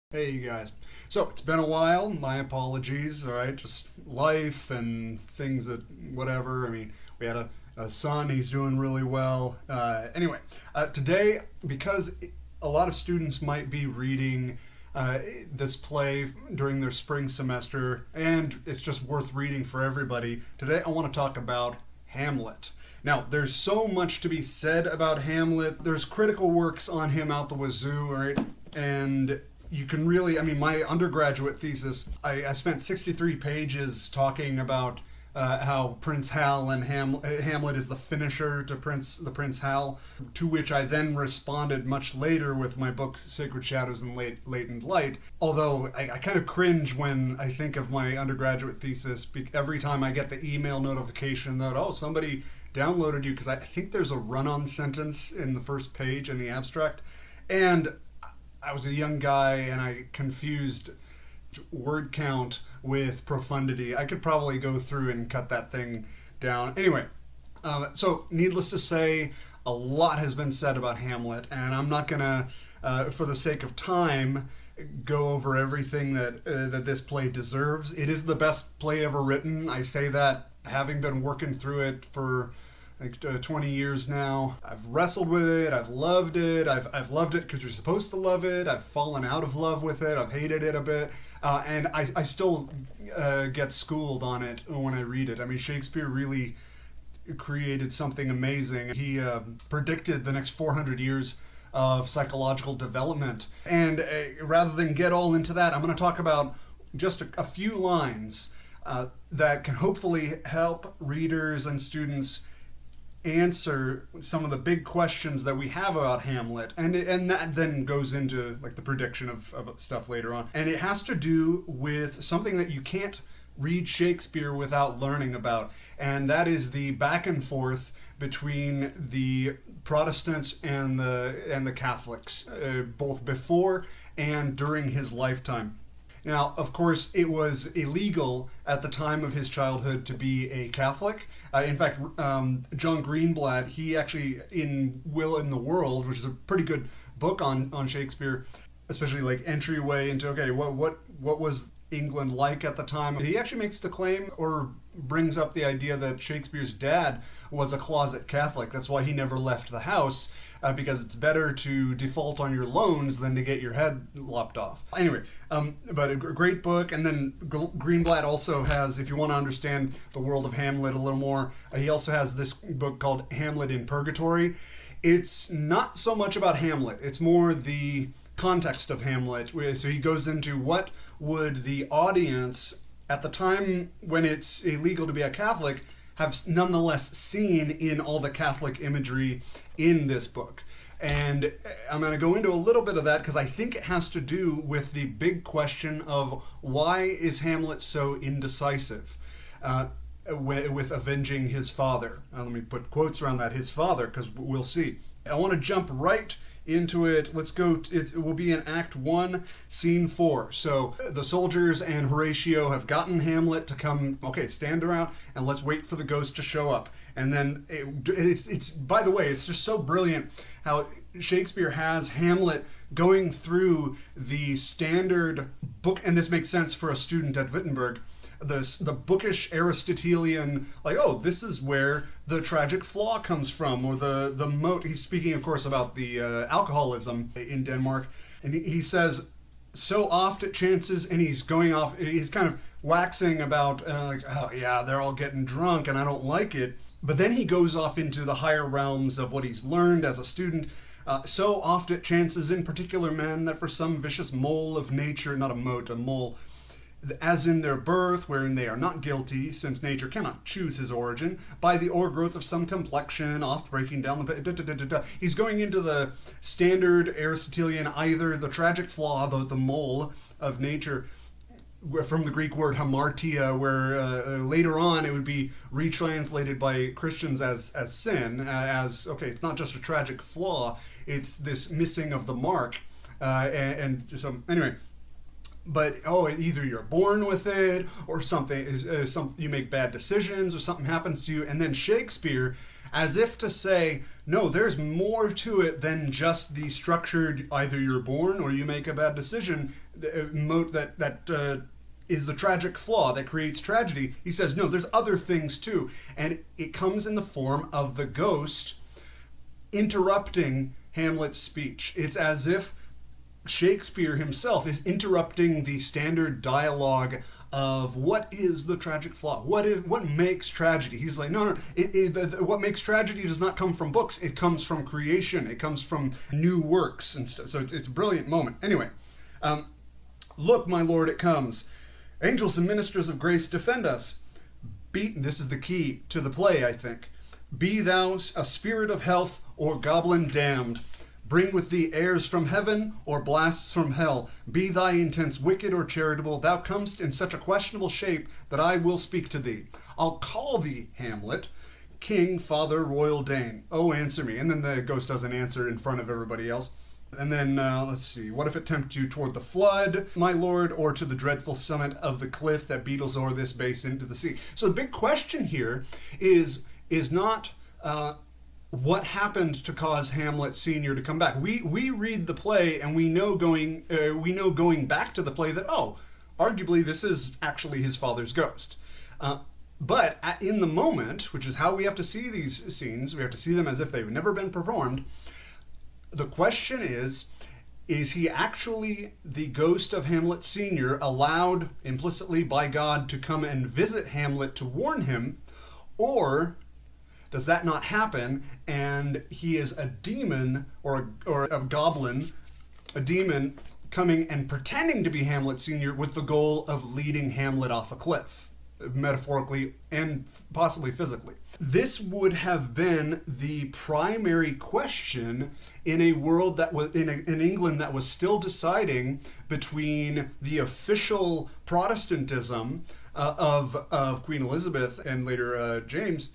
Hey, you guys. So, it's been a while. My apologies, all right? Just life and things that, whatever. I mean, we had a son, he's doing really well. Today, because a lot of students might be reading this play during their spring semester, and it's just worth reading for everybody, today I want to talk about Hamlet. Now, there's so much to be said about Hamlet. There's critical works on him out the wazoo, right? And you can really, my undergraduate thesis, I spent 63 pages talking about how Prince Hal and Hamlet is the finisher to the Prince Hal, to which I then responded much later with my book Sacred Shadows and Latent Light. Although I kind of cringe when I think of my undergraduate thesis every time I get the email notification that, oh, somebody downloaded you, because I think there's a run-on sentence in the first page in the abstract. And I was a young guy and I confused word count with profundity. I could probably go through and cut that thing down. Anyway, so needless to say, a lot has been said about Hamlet, and I'm not gonna, for the sake of time, go over everything that this play deserves. It is the best play ever written. I say that having been working through it for 20 years now. I've wrestled with it. I've loved it. I've loved it because you're supposed to love it. I've fallen out of love with it. I've hated it a bit. And I still get schooled on it when I read it. I mean, Shakespeare really created something amazing. He predicted the next 400 years of psychological development. And rather than get all into that, I'm going to talk about just a few lines that can hopefully help readers and students answer some of the big questions that we have about Hamlet, and that then goes into like the prediction of stuff later on. And it has to do with something that you can't read Shakespeare without learning about, and that is the back and forth between the Protestants and the Catholics, both before and during his lifetime. Now, of course, it was illegal at the time of his childhood to be a Catholic. In fact, John Greenblatt, he actually, in Will in the World, which is a pretty good book on Shakespeare, especially like entryway into, okay, what was England like at the time? He actually makes the claim, or brings up the idea, that Shakespeare's dad was a closet Catholic. That's why he never left the house, because it's better to default on your loans than to get your head lopped off. Anyway, but a great book. And then Greenblatt also has, if you want to understand the world of Hamlet a little more, he also has this book called Hamlet in Purgatory. It's not so much about Hamlet. It's more the context of Hamlet. So he goes into what would the audience at the time when it's illegal to be a Catholic have nonetheless seen in all the Catholic imagery in this book. And I'm going to go into a little bit of that because I think it has to do with the big question of why is Hamlet so indecisive with avenging his father. Let me put quotes around that, his father, because we'll see. I want to jump right into it. Let's go. It will be in Act 1, Scene 4. So the soldiers and Horatio have gotten Hamlet to come, okay, stand around and let's wait for the ghost to show up. And then it's by the way, it's just so brilliant how Shakespeare has Hamlet going through the standard book, and this makes sense for a student at Wittenberg, the bookish Aristotelian, like, oh, this is where the tragic flaw comes from, or the moat. He's speaking, of course, about the alcoholism in Denmark, and he says, so oft it chances, and he's going off, he's kind of waxing about, like, oh yeah, they're all getting drunk, and I don't like it. But then he goes off into the higher realms of what he's learned as a student. So oft it chances in particular men that for some vicious mole of nature, not a moat, a mole, as in their birth, wherein they are not guilty, since nature cannot choose his origin, by the o'ergrowth of some complexion, oft breaking down the... He's going into the standard Aristotelian, either the tragic flaw, the mole of nature, from the Greek word hamartia, where later on it would be retranslated by Christians as sin, as, okay, it's not just a tragic flaw, it's this missing of the mark, and so, anyway... But either you're born with it, or something you make bad decisions, or something happens to you. And then Shakespeare, as if to say, no, there's more to it than just the structured, either you're born or you make a bad decision, moat that is the tragic flaw that creates tragedy. He says, no, there's other things too. And it comes in the form of the ghost interrupting Hamlet's speech. It's as if Shakespeare himself is interrupting the standard dialogue of what is the tragic flaw, what makes tragedy. He's like, no, what makes tragedy does not come from books, it comes from creation, it comes from new works and stuff. So it's a brilliant moment. Anyway, look, my lord, it comes. Angels and ministers of grace, defend us. This is the key to the play, I think. Be thou a spirit of health or goblin damned. Bring with thee airs from heaven or blasts from hell. Be thy intents wicked or charitable. Thou comest in such a questionable shape that I will speak to thee. I'll call thee Hamlet, king, father, royal Dane. Oh, answer me. And then the ghost doesn't answer in front of everybody else. And then, let's see, what if it tempt you toward the flood, my lord, or to the dreadful summit of the cliff that beetles o'er this base into the sea? So the big question here is not what happened to cause Hamlet Sr. to come back. We read the play and we know going back to the play that, oh, arguably this is actually his father's ghost. But in the moment, which is how we have to see these scenes, we have to see them as if they've never been performed. The question is he actually the ghost of Hamlet Sr. allowed implicitly by God to come and visit Hamlet to warn him, or does that not happen and he is a demon or a goblin, a demon coming and pretending to be Hamlet Sr. with the goal of leading Hamlet off a cliff, metaphorically and possibly physically? This would have been the primary question in a world that was in England that was still deciding between the official Protestantism of Queen Elizabeth and later James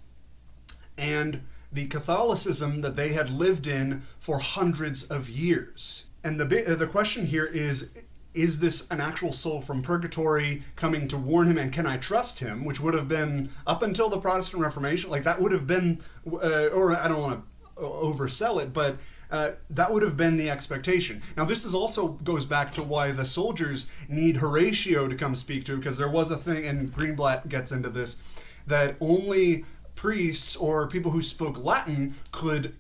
and the Catholicism that they had lived in for hundreds of years. And the question here is this an actual soul from purgatory coming to warn him, and can I trust him? Which would have been, up until the Protestant Reformation, like that would have been, or I don't want to oversell it, but that would have been the expectation. Now this is also goes back to why the soldiers need Horatio to come speak to, because there was a thing, and Greenblatt gets into this, that only priests or people who spoke Latin could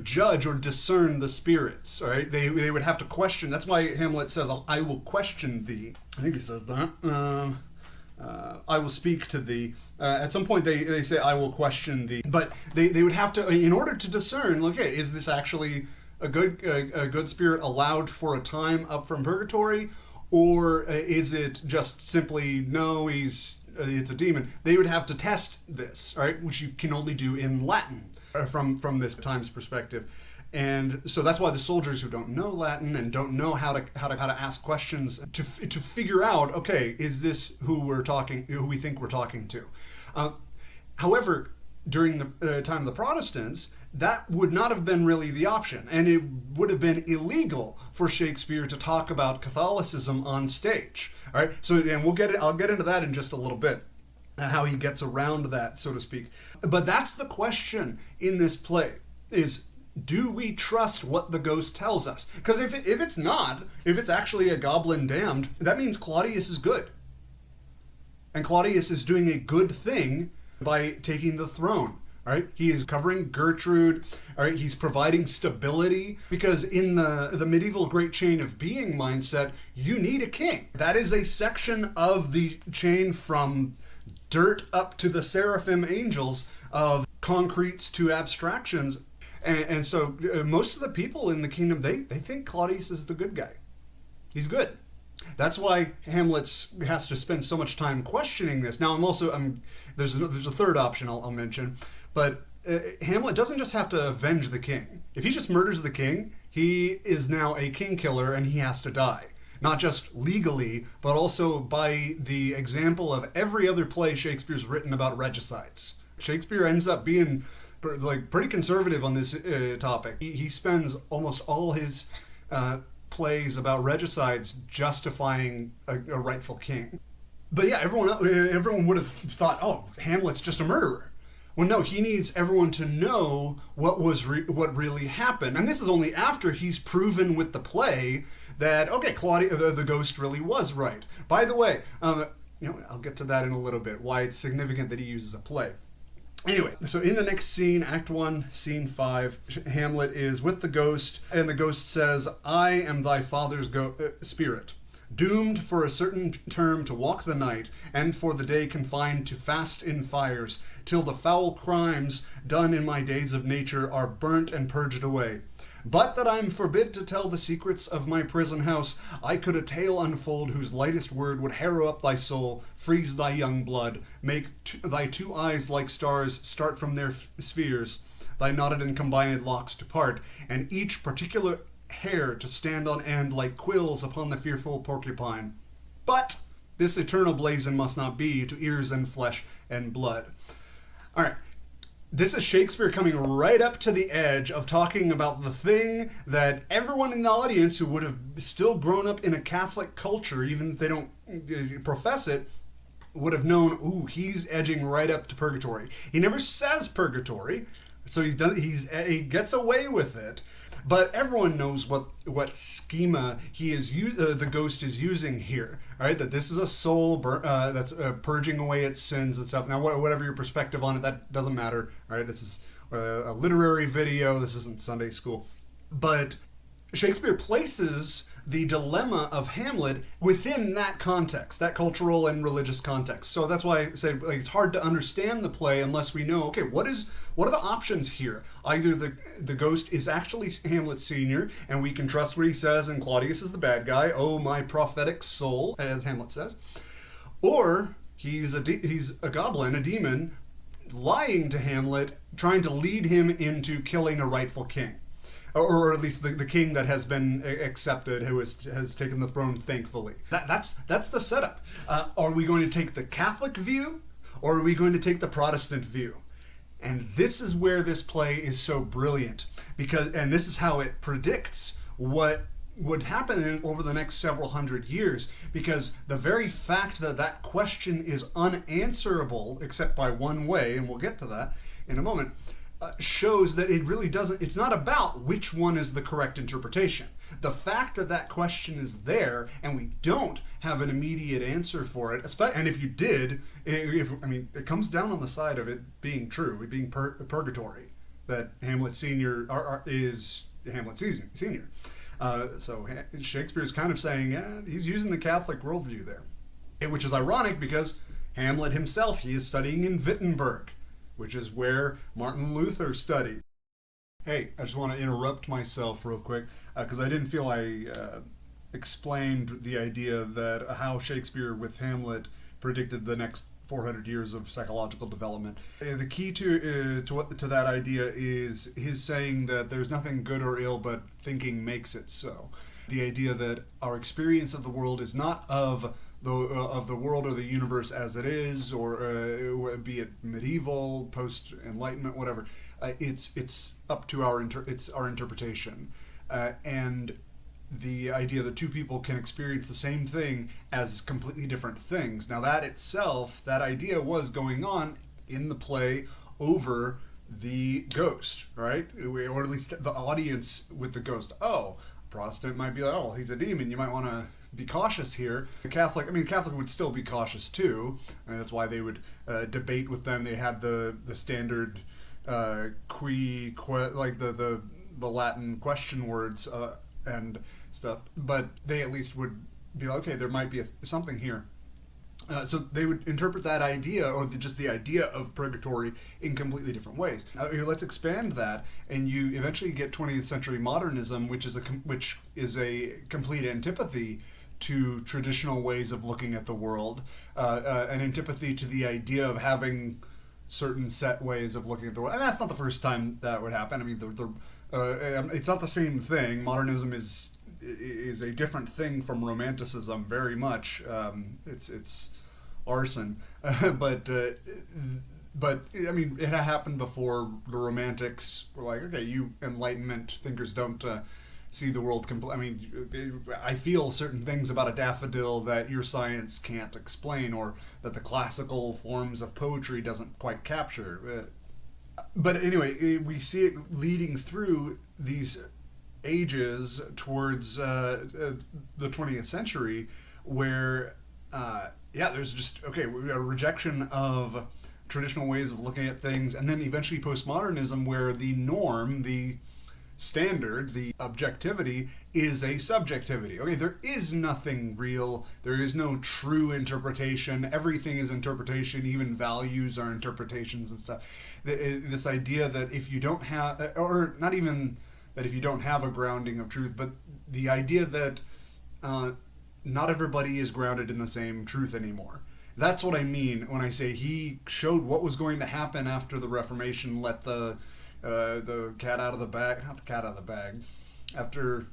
judge or discern the spirits. All right, they would have to question. That's why Hamlet says, "I will question thee." I think he says that. I will speak to thee. At some point, they say, "I will question thee," but they would have to, in order to discern. Okay, is this actually a good spirit allowed for a time up from purgatory, or is it just simply no? It's a demon. They would have to test this, right? Which you can only do in Latin from this time's perspective. And so that's why the soldiers who don't know Latin and don't know how to ask questions to figure out, okay, is this who we think we're talking to? However, during the time of the Protestants, that would not have been really the option, and it would have been illegal for Shakespeare to talk about Catholicism on stage. All right, so and I'll get into that in just a little bit, how he gets around that, so to speak. But that's the question in this play: is do we trust what the ghost tells us? Because if it's actually a goblin damned, that means Claudius is good, and Claudius is doing a good thing by taking the throne. All right, he is covering Gertrude. All right, he's providing stability, because in the medieval great chain of being mindset, you need a king. That is a section of the chain from dirt up to the seraphim angels, of concretes to abstractions. And so most of the people in the kingdom, they think Claudius is the good guy. He's good. That's why Hamlet has to spend so much time questioning this. Now, there's a third option I'll mention, but Hamlet doesn't just have to avenge the king. If he just murders the king, he is now a king killer and he has to die. Not just legally, but also by the example of every other play Shakespeare's written about regicides. Shakespeare ends up being pretty conservative on this topic. He spends almost all his plays about regicides justifying a rightful king. But yeah, everyone would have thought, oh, Hamlet's just a murderer. Well, no, he needs everyone to know what really happened, and this is only after he's proven with the play that okay, Claudia, the ghost really was right. By the way, I'll get to that in a little bit. Why it's significant that he uses a play. Anyway, so in the next scene, Act 1, Scene 5, Hamlet is with the ghost, and the ghost says, "I am thy father's spirit, doomed for a certain term to walk the night, and for the day confined to fast in fires, till the foul crimes done in my days of nature are burnt and purged away. But that I'm forbid to tell the secrets of my prison house, I could a tale unfold whose lightest word would harrow up thy soul, freeze thy young blood, make thy two eyes like stars start from their spheres, thy knotted and combined locks to part, and each particular hair to stand on end like quills upon the fearful porcupine. But this eternal blazon must not be to ears and flesh and blood." All right. This is Shakespeare coming right up to the edge of talking about the thing that everyone in the audience who would have still grown up in a Catholic culture, even if they don't profess it, would have known, ooh, he's edging right up to purgatory. He never says purgatory, so he gets away with it. But everyone knows what schema the ghost is using here, right? That this is a soul that's purging away its sins and stuff. Now, whatever your perspective on it, that doesn't matter, right? This is a literary video. This isn't Sunday school. But Shakespeare places the dilemma of Hamlet within that context, that cultural and religious context. So that's why I say it's hard to understand the play unless we know, okay, what are the options here? Either the ghost is actually Hamlet Sr., and we can trust what he says, and Claudius is the bad guy, oh, my prophetic soul, as Hamlet says, or he's a goblin, a demon, lying to Hamlet, trying to lead him into killing a rightful king. Or at least the king that has been accepted, who has taken the throne, thankfully. That's the setup. Are we going to take the Catholic view, or are we going to take the Protestant view? And this is where this play is so brilliant, and this is how it predicts what would happen over the next several hundred years, because the very fact that question is unanswerable except by one way, and we'll get to that in a moment, shows that it really doesn't, it's not about which one is the correct interpretation. The fact that question is there and we don't have an immediate answer for it, and if you did, it comes down on the side of it being true, it being purgatory, that Hamlet Sr. is Hamlet Sr. So Shakespeare's kind of saying, he's using the Catholic worldview there, which is ironic because Hamlet himself, he is studying in Wittenberg, which is where Martin Luther studied. Hey, I just want to interrupt myself real quick because I didn't feel I explained the idea that how Shakespeare with Hamlet predicted the next 400 years of psychological development. The key to that idea is his saying that there's nothing good or ill, but thinking makes it so. The idea that our experience of the world is not of the world or the universe as it is, or be it medieval, post-enlightenment, whatever. It's up to our interpretation, and the idea that two people can experience the same thing as completely different things. Now that idea was going on in the play over the ghost, right? Or at least the audience with the ghost. Oh, Protestant might be like, oh, he's a demon, you might want to be cautious here. The Catholic would still be cautious too, and that's why they would debate with them. They had the standard like the Latin question words and stuff, but they at least would be like, okay, there might be something here. So they would interpret that idea, or just the idea of purgatory, in completely different ways. Let's expand that, and you eventually get 20th century modernism, which is a complete antipathy to traditional ways of looking at the world, an antipathy to the idea of having certain set ways of looking at the world. And that's not the first time that would happen. I mean, it's not the same thing. Modernism is a different thing from Romanticism, very much. It's arson, but I mean, it had happened before. The Romantics were like, okay, you Enlightenment thinkers don't see the world I mean, I feel certain things about a daffodil that your science can't explain, or that the classical forms of poetry doesn't quite capture. But anyway, we see it leading through these ages towards the 20th century, where there's just we got a rejection of traditional ways of looking at things, and then eventually postmodernism, where the norm, the standard, the objectivity is a subjectivity. Okay, there is nothing real. There is no true interpretation. Everything is interpretation. Even values are interpretations and stuff. This idea that if you don't have, or not even that if you don't have a grounding of truth, but the idea that not everybody is grounded in the same truth anymore. That's what I mean when I say he showed what was going to happen after the Reformation let the cat out of the bag, not the cat out of the bag, after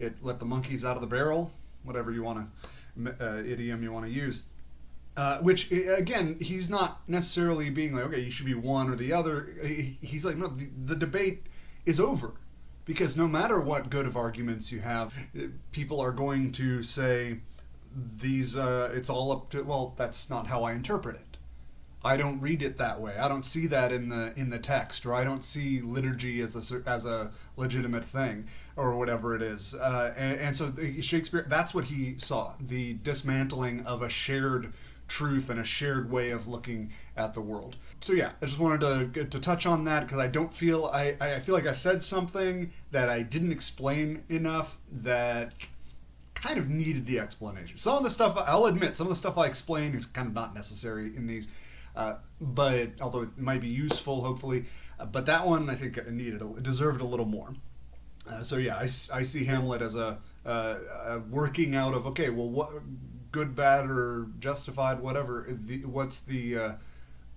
it let the monkeys out of the barrel, whatever you want to, idiom you want to use. Which, again, he's not necessarily being like, okay, you should be one or the other. He's like, no, the debate is over. Because no matter what good of arguments you have, people are going to say, it's all up to, well, that's not how I interpret it. I don't read it that way. I don't see that in the text, or I don't see liturgy as a legitimate thing, or whatever it is. And so Shakespeare, that's what he saw, the dismantling of a shared truth and a shared way of looking at the world. So yeah, I just wanted to touch on that, because I don't feel, I feel like I said something that I didn't explain enough that kind of needed the explanation. Some of the stuff, I'll admit, some of the stuff I explained is kind of not necessary in these, but although it might be useful, hopefully, but that one I think it deserved a little more. So yeah, I see Hamlet as a working out of, okay, well, what good, bad, or justified, whatever, what's the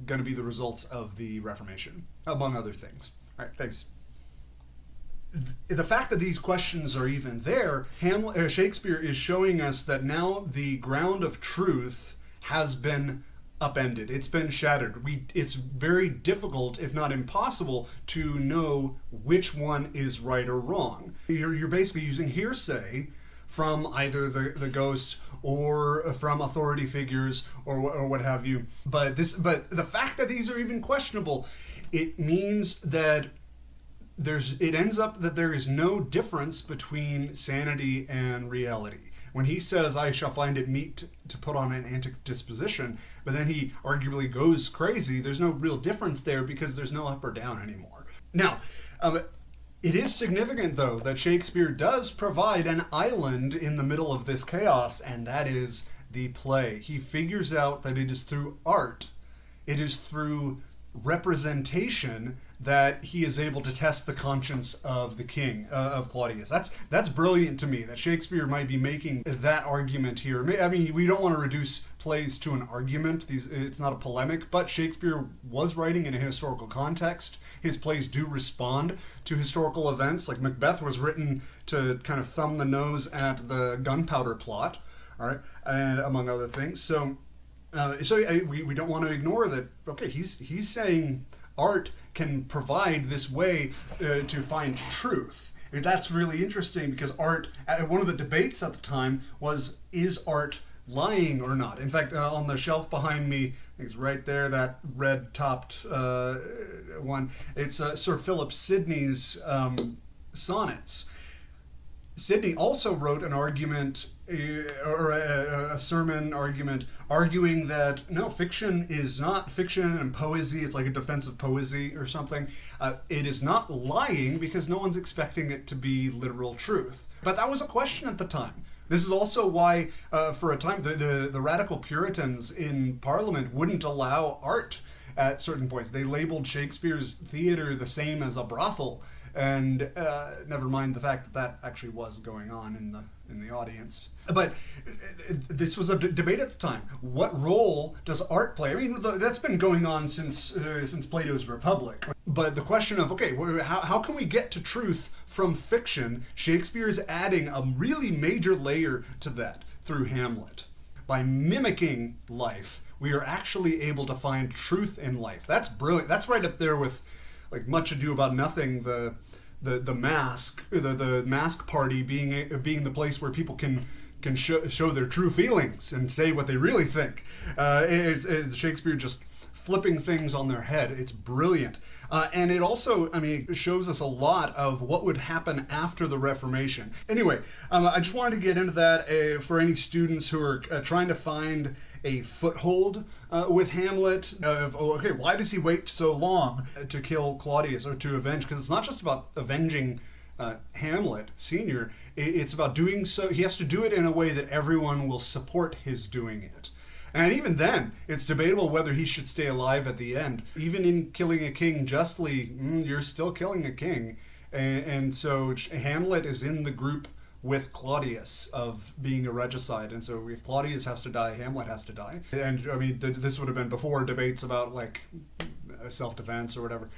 going to be the results of the Reformation, among other things. All right, thanks. The fact that these questions are even there, Shakespeare is showing us that now the ground of truth has been upended. It's been shattered. It's very difficult, if not impossible, to know which one is right or wrong. You're basically using hearsay from either the ghost or from authority figures or what have you. But the fact that these are even questionable, it means that it ends up that there is no difference between sanity and reality. When he says, I shall find it meet to put on an antic disposition, but then he arguably goes crazy, there's no real difference there, because there's no up or down anymore. Now, it is significant, though, that Shakespeare does provide an island in the middle of this chaos, and that is the play. He figures out that it is through art, it is through representation, that he is able to test the conscience of the king, of Claudius. That's brilliant to me, that Shakespeare might be making that argument here. I mean, we don't want to reduce plays to an argument. It's not a polemic, but Shakespeare was writing in a historical context. His plays do respond to historical events. Like Macbeth was written to kind of thumb the nose at the gunpowder plot, all right, and among other things. So we don't want to ignore that. Okay, he's saying art can provide this way to find truth. And that's really interesting, because art, one of the debates at the time was, is art lying or not? In fact, on the shelf behind me, I think it's right there, that red-topped one, it's Sir Philip Sidney's sonnets. Sidney also wrote an argument, or a sermon argument, arguing that no, fiction is not fiction, and poesy, it's like a defense of poesy or something. It is not lying, because no one's expecting it to be literal truth. But that was a question at the time. This is also why, for a time, the radical Puritans in Parliament wouldn't allow art at certain points. They labeled Shakespeare's theater the same as a brothel. And never mind the fact that actually was going on in the audience. But this was a debate at the time. What role does art play? I mean, that's been going on since Plato's Republic. But the question of, okay, how can we get to truth from fiction? Shakespeare is adding a really major layer to that through Hamlet. By mimicking life, we are actually able to find truth in life. That's brilliant. That's right up there with, like, Much Ado About Nothing, the mask, the mask party being the place where people can show their true feelings and say what they really think. Shakespeare just flipping things on their head. It's brilliant. And it also, I mean, it shows us a lot of what would happen after the Reformation. Anyway, I just wanted to get into that for any students who are trying to find a foothold with Hamlet. Okay, why does he wait so long to kill Claudius or to avenge? Because it's not just about avenging Hamlet Sr. It's about doing so. He has to do it in a way that everyone will support his doing it. And even then, it's debatable whether he should stay alive at the end. Even in killing a king justly, you're still killing a king. And so Hamlet is in the group with Claudius of being a regicide. And so if Claudius has to die, Hamlet has to die. And I mean, this would have been before debates about like self-defense or whatever.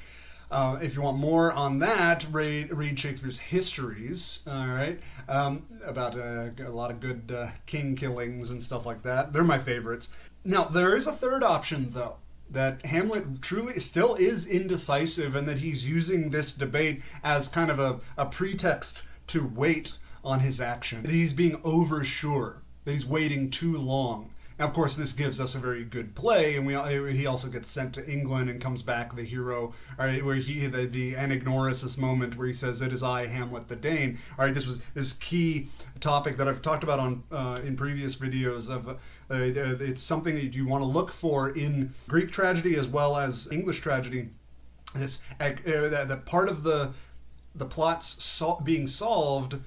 If you want more on that, read Shakespeare's histories, all right, about a lot of good king killings and stuff like that. They're my favorites. Now, there is a third option, though, that Hamlet truly still is indecisive and that he's using this debate as kind of a pretext to wait on his action. That he's being oversure, that he's waiting too long. Now, of course, this gives us a very good play, and he also gets sent to England and comes back the hero, all right, where the anagnorisis moment where he says, "It is I, Hamlet the Dane." All right, this was this key topic that I've talked about on in previous videos of it's something that you want to look for in Greek tragedy as well as English tragedy. This that part of the plots being solved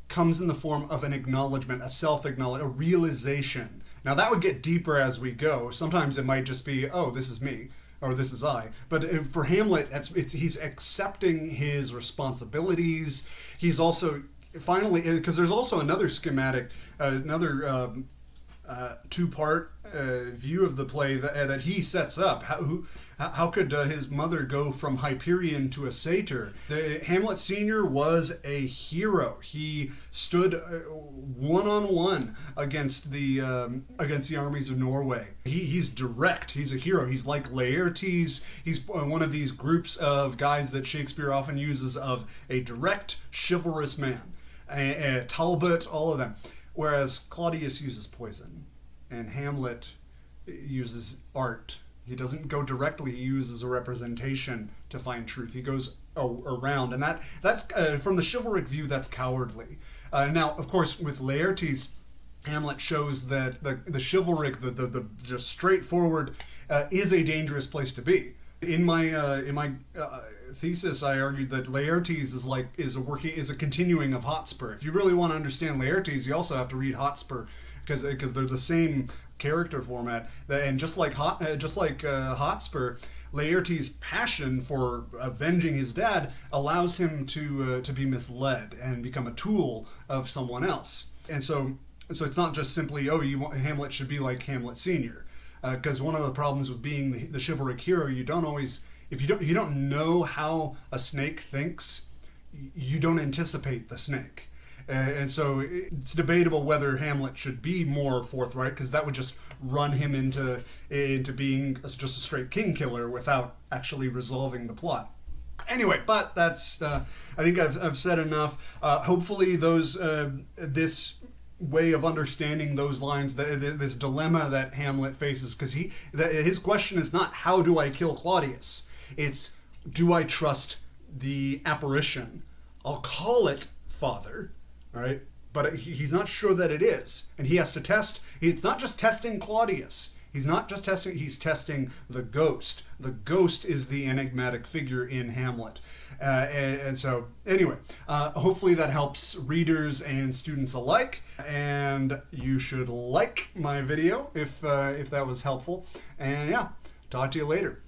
comes in the form of an acknowledgement, a self-acknowledgement, a realization. Now that would get deeper as we go. Sometimes it might just be, oh, this is me, or this is I. But for Hamlet, he's accepting his responsibilities. He's also, finally, because there's also another schematic, another two-part view of the play that he sets up. How could his mother go from Hyperion to a satyr? Hamlet Sr. was a hero. He stood one-on-one against the armies of Norway. He's direct. He's a hero. He's like Laertes. He's one of these groups of guys that Shakespeare often uses of a direct, chivalrous man. Talbot, all of them. Whereas Claudius uses poison, and Hamlet uses art. He doesn't go directly, he uses a representation to find truth. He goes around, and that's from the chivalric view, that's cowardly. Now, of course, with Laertes, Hamlet shows that the chivalric, the just straightforward, is a dangerous place to be. In my thesis, I argued that Laertes is a continuing of Hotspur. If you really want to understand Laertes, you also have to read Hotspur, because they're the same character format. And just like Hotspur, Laertes' passion for avenging his dad allows him to be misled and become a tool of someone else. And so it's not just simply, Hamlet should be like Hamlet Sr. Because one of the problems with being the chivalric hero, you don't know how a snake thinks, you don't anticipate the snake. And so it's debatable whether Hamlet should be more forthright, because that would just run him into being just a straight king killer without actually resolving the plot. Anyway, but that's I think I've said enough. Hopefully this way of understanding those lines, this dilemma that Hamlet faces, because his question is not how do I kill Claudius, it's do I trust the apparition? I'll call it father, all right, but he's not sure that it is, and he has to test. It's not just testing Claudius. He's testing the ghost. The ghost is the enigmatic figure in Hamlet. And so, anyway, hopefully that helps readers and students alike. And you should like my video if that was helpful. And yeah, talk to you later.